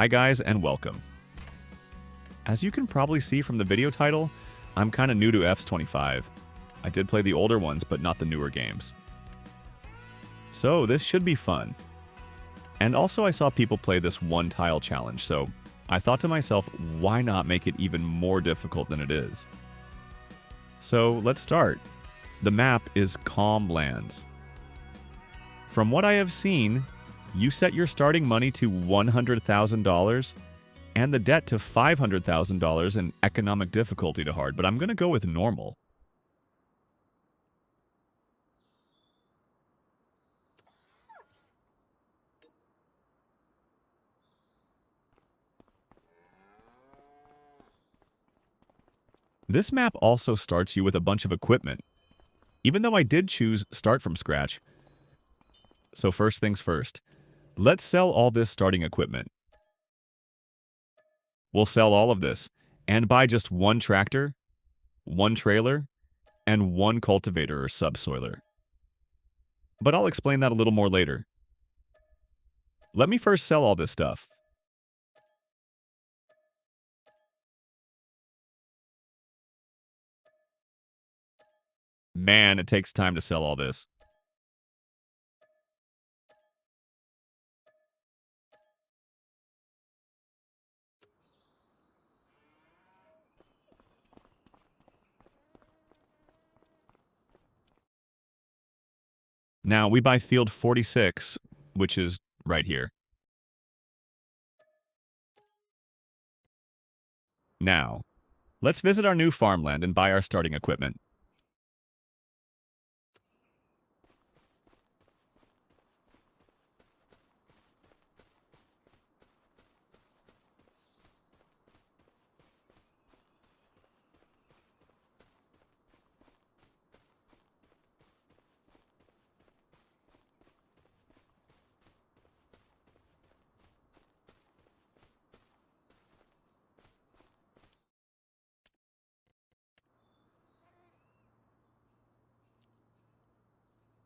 Hi guys and welcome. As you can probably see from the video title, I'm kinda new to FS25. I did play the older ones, but not the newer games. So this should be fun. And also I saw people play this one tile challenge, so I thought to myself, why not make it even more difficult than it is? So let's start. The map is Calm Lands. From what I have seen, you set your starting money to $100,000 and the debt to $500,000 in economic difficulty to hard, but I'm going to go with normal. This map also starts you with a bunch of equipment, even though I did choose start from scratch. So first things first, let's sell all this starting equipment. We'll sell all of this and buy just one tractor, one trailer, and one cultivator or subsoiler. But I'll explain that a little more later. Let me first sell all this stuff. Man, it takes time to sell all this. Now, we buy field 46, which is right here. Now, let's visit our new farmland and buy our starting equipment.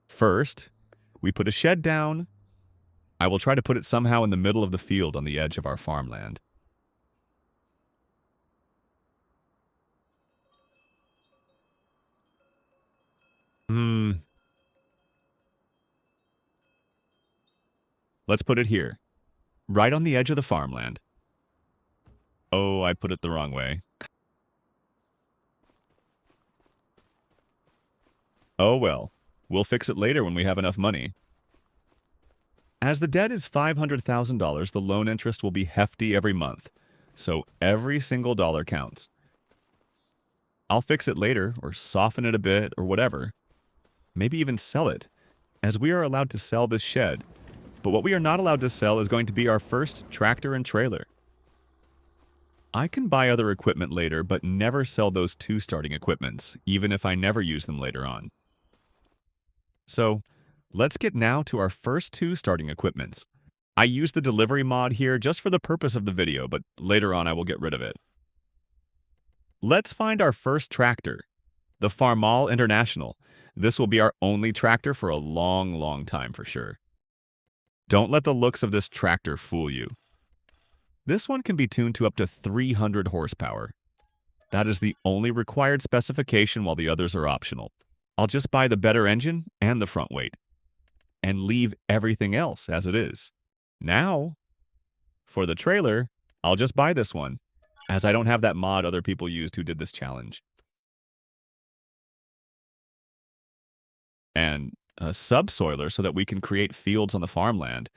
First, we put a shed down. I will try to put it somehow in the middle of the field on the edge of our farmland. Let's put it here, right on the edge of the farmland. Oh, I put it the wrong way. Oh well, we'll fix it later when we have enough money. As the debt is $500,000, the loan interest will be hefty every month, so every single dollar counts. I'll fix it later, or soften it a bit, or whatever. Maybe even sell it, as we are allowed to sell this shed. But what we are not allowed to sell is going to be our first tractor and trailer. I can buy other equipment later, but never sell those two starting equipments, even if I never use them later on. So, let's get now to our first two starting equipments. I use the delivery mod here just for the purpose of the video, but later on I will get rid of it. Let's find our first tractor, the Farmall International. This will be our only tractor for a long, long time for sure. Don't let the looks of this tractor fool you. This one can be tuned to up to 300 horsepower. That is the only required specification while the others are optional. I'll just buy the better engine and the front weight, and leave everything else as it is. Now, for the trailer, I'll just buy this one, as I don't have that mod other people used who did this challenge. And a subsoiler so that we can create fields on the farmland.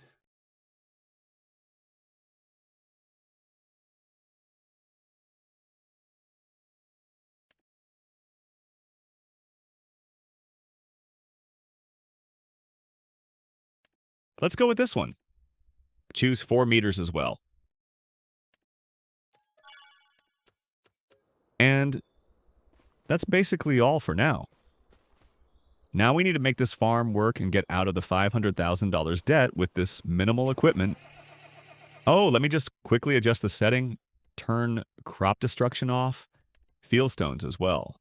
Let's go with this one. Choose 4 meters as well. And that's basically all for now. Now we need to make this farm work and get out of the $500,000 debt with this minimal equipment. Oh, let me just quickly adjust the setting. Turn crop destruction off. Field stones as well.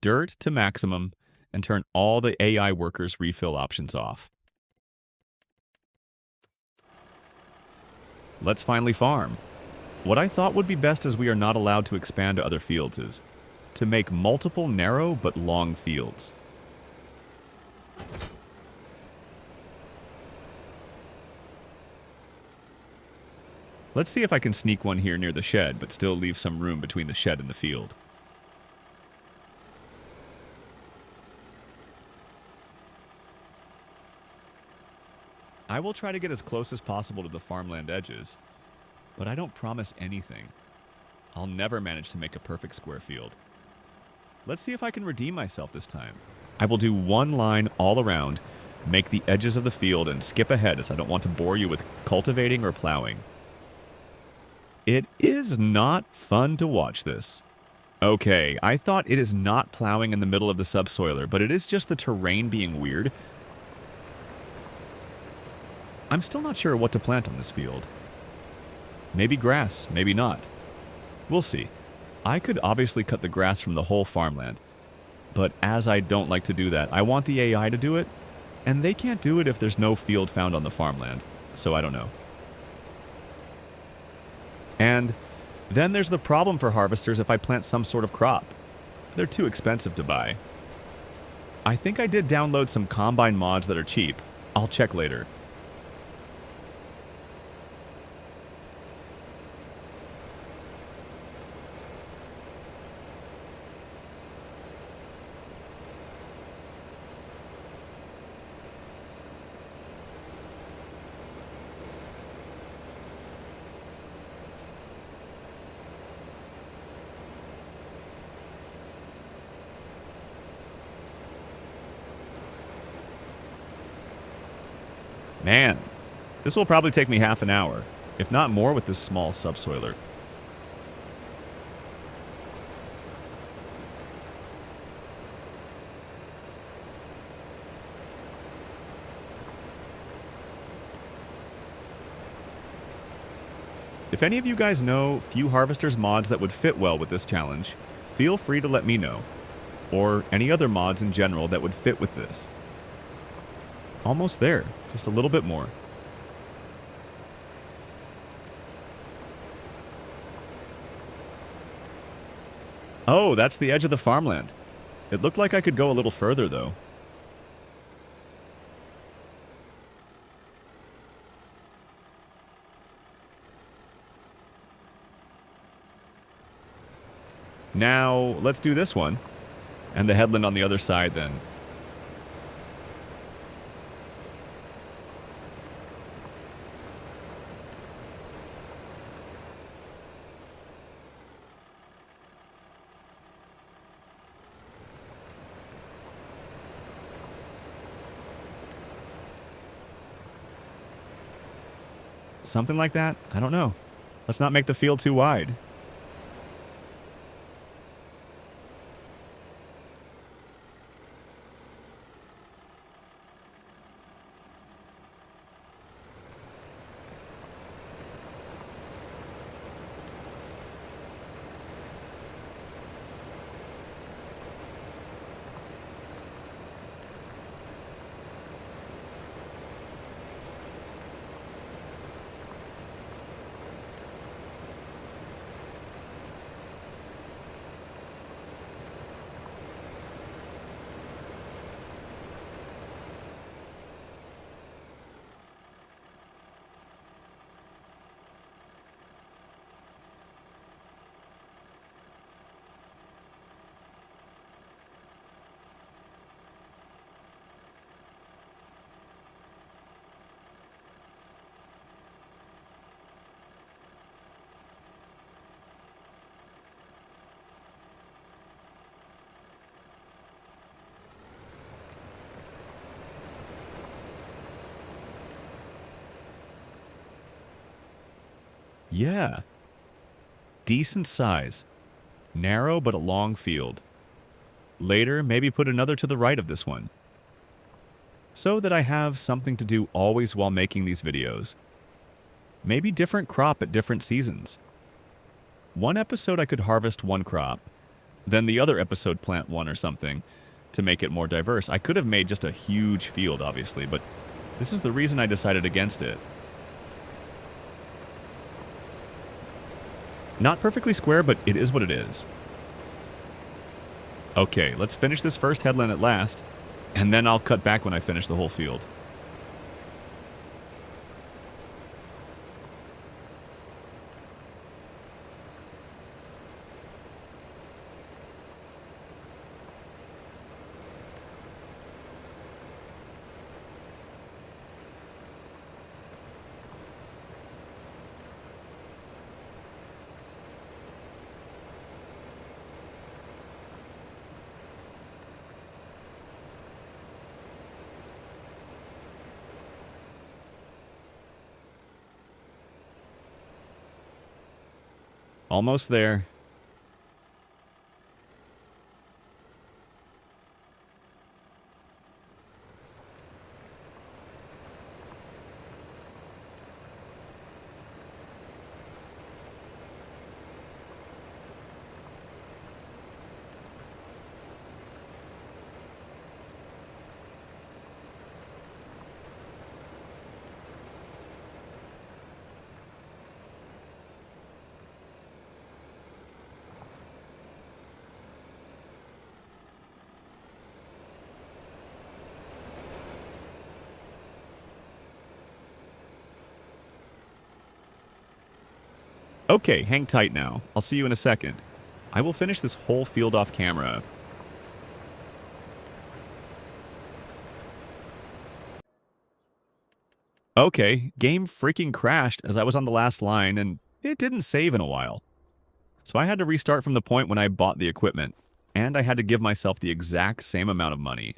Dirt to maximum, and turn all the AI workers refill options off. let's finally farm. What I thought would be best, as we are not allowed to expand to other fields, is to make multiple narrow but long fields. Let's see if I can sneak one here near the shed, but still leave some room between the shed and the field. I will try to get as close as possible to the farmland edges, but I don't promise anything. I'll never manage to make a perfect square field. Let's see if I can redeem myself this time. I will do one line all around, make the edges of the field, and skip ahead, as I don't want to bore you with cultivating or plowing. It is not fun to watch this. Okay, I thought it is not plowing in the middle of the subsoiler, but it is just the terrain being weird. I'm still not sure what to plant on this field. Maybe grass, maybe not. We'll see. I could obviously cut the grass from the whole farmland, but as I don't like to do that, I want the AI to do it, and they can't do it if there's no field found on the farmland, so I don't know. And then there's the problem for harvesters if I plant some sort of crop. They're too expensive to buy. I think I did download some combine mods that are cheap. I'll check later. Man, this will probably take me half an hour, if not more, with this small subsoiler. If any of you guys know few harvesters mods that would fit well with this challenge, feel free to let me know, or any other mods in general that would fit with this. Almost there, just a little bit more. Oh, that's the edge of the farmland. It looked like I could go a little further, though. Now, let's do this one, and the headland on the other side then. Something like that? I don't know. Let's not make the field too wide. Yeah. Decent size. Narrow but a long field. Later, maybe put another to the right of this one, so that I have something to do always while making these videos. Maybe different crop at different seasons. One episode I could harvest one crop, then the other episode plant one or something, to make it more diverse. I could have made just a huge field, obviously, but this is the reason I decided against it. Not perfectly square, but it is what it is. Okay, let's finish this first headland at last, and then I'll cut back when I finish the whole field. Almost there. Okay, hang tight now. I'll see you in a second. I will finish this whole field off camera. Okay, game freaking crashed as I was on the last line, and it didn't save in a while. So I had to restart from the point when I bought the equipment, and I had to give myself the exact same amount of money.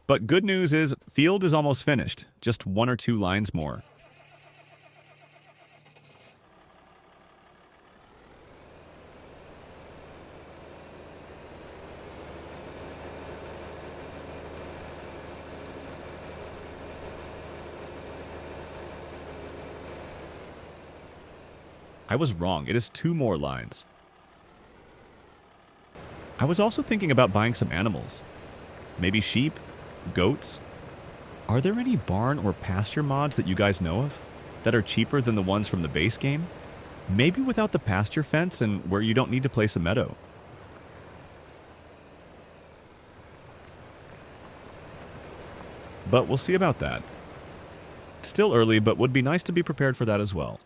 But good news is, field is almost finished, just 1 or 2 lines more. I was wrong, it is 2 more lines. I was also thinking about buying some animals. Maybe sheep? Goats? Are there any barn or pasture mods that you guys know of that are cheaper than the ones from the base game? Maybe without the pasture fence and where you don't need to place a meadow. But we'll see about that. It's still early, but would be nice to be prepared for that as well.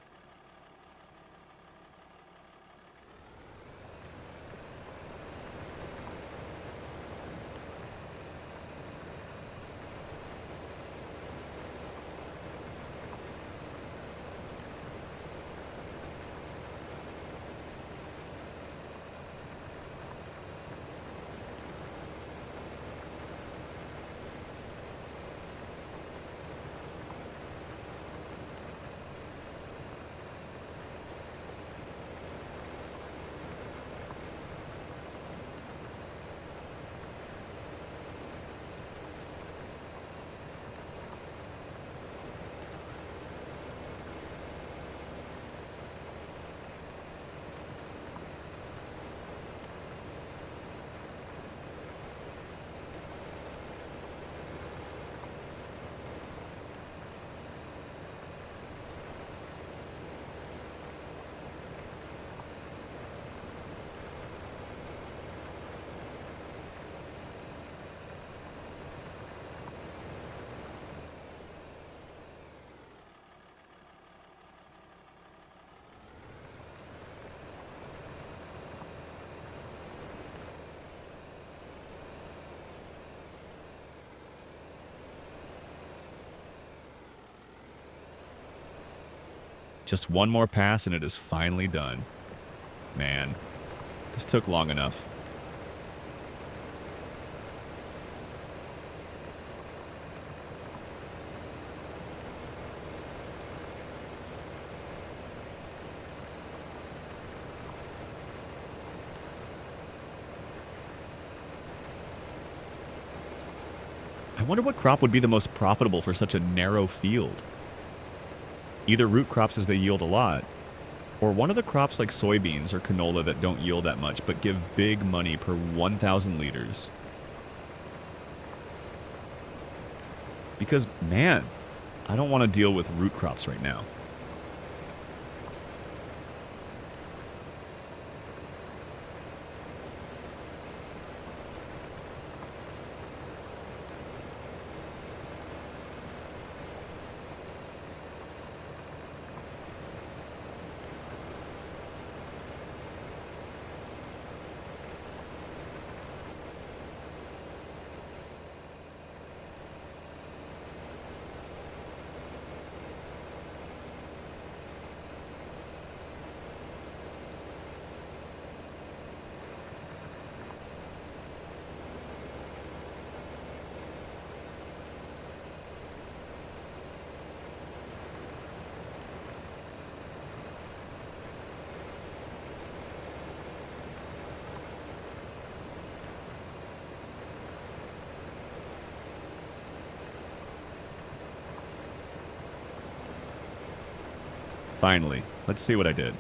Just 1 more pass and it is finally done. Man, this took long enough. I wonder what crop would be the most profitable for such a narrow field. Either root crops as they yield a lot, or one of the crops like soybeans or canola that don't yield that much but give big money per 1,000 liters. Because, man, I don't want to deal with root crops right now. Finally, let's see what I did.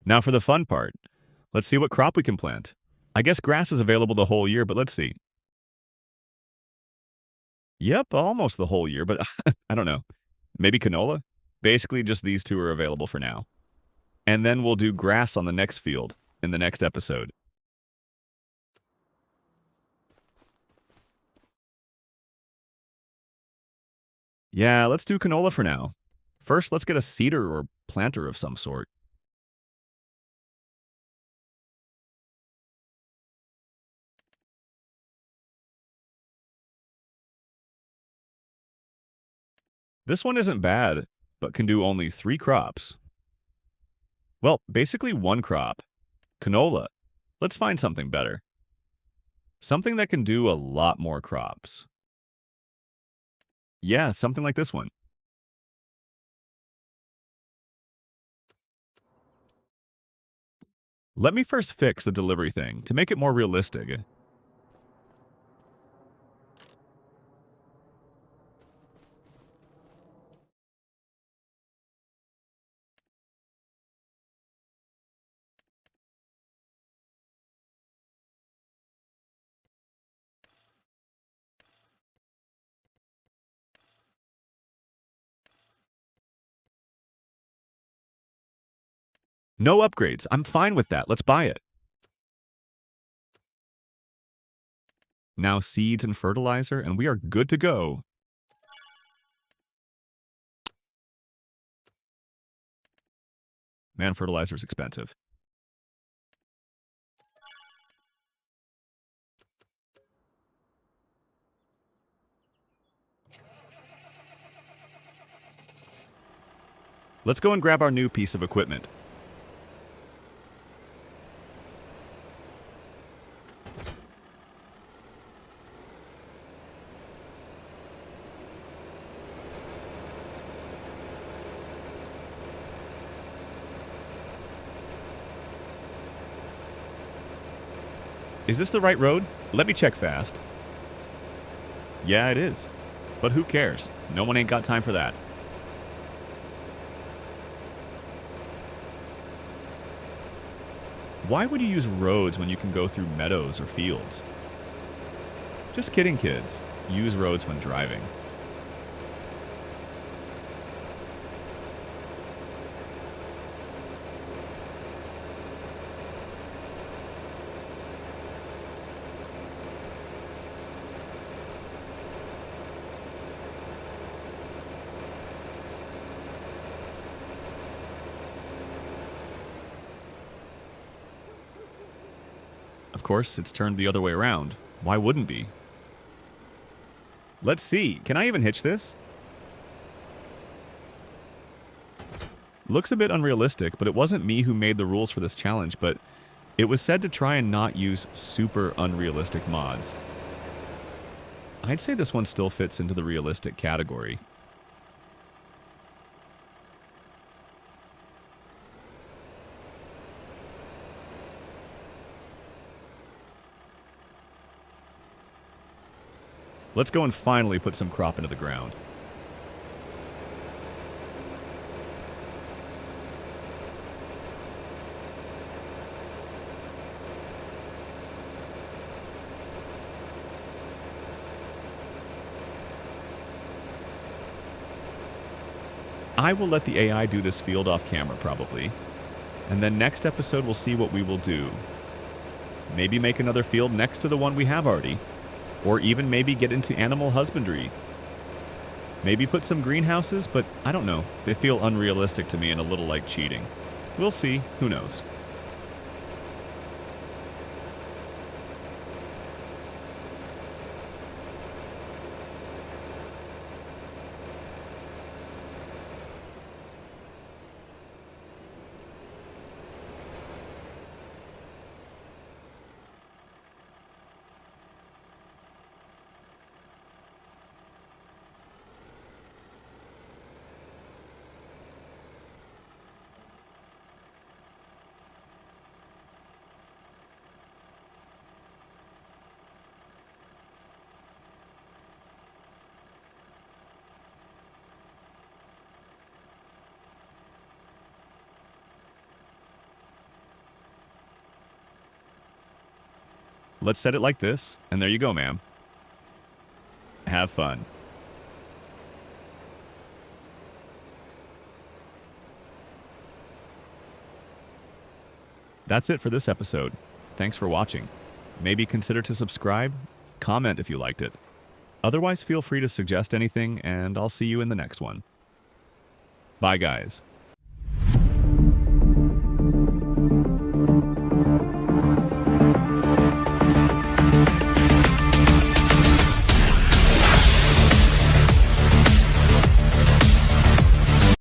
Now for the fun part. Let's see what crop we can plant. I guess grass is available the whole year, but let's see. Yep, almost the whole year, but I don't know. Maybe canola? Basically, just these two are available for now. And then we'll do grass on the next field in the next episode. Yeah, let's do canola for now. First, let's get a seeder or planter of some sort. This one isn't bad, but can do only 3 crops. Well, basically one crop. Canola. Let's find something better. Something that can do a lot more crops. Yeah, something like this one. Let me first fix the delivery thing to make it more realistic. No upgrades. I'm fine with that. Let's buy it. Now seeds and fertilizer, and we are good to go. Man, fertilizer's expensive. Let's go and grab our new piece of equipment. Is this the right road? Let me check fast. Yeah, it is. But who cares? No one ain't got time for that. Why would you use roads when you can go through meadows or fields? Just kidding, kids. Use roads when driving. Of course, it's turned the other way around. Why wouldn't be? Let's see. Can I even hitch this? Looks a bit unrealistic, but it wasn't me who made the rules for this challenge, but it was said to try and not use super unrealistic mods. I'd say this one still fits into the realistic category. Let's go and finally put some crop into the ground. I will let the AI do this field off camera probably, and then next episode we'll see what we will do. Maybe make another field next to the one we have already. Or even maybe get into animal husbandry. Maybe put some greenhouses, but I don't know. They feel unrealistic to me and a little like cheating. We'll see. Who knows? Let's set it like this, and there you go, ma'am. Have fun. That's it for this episode. Thanks for watching. Maybe consider to subscribe, comment if you liked it. Otherwise, feel free to suggest anything, and I'll see you in the next one. Bye, guys.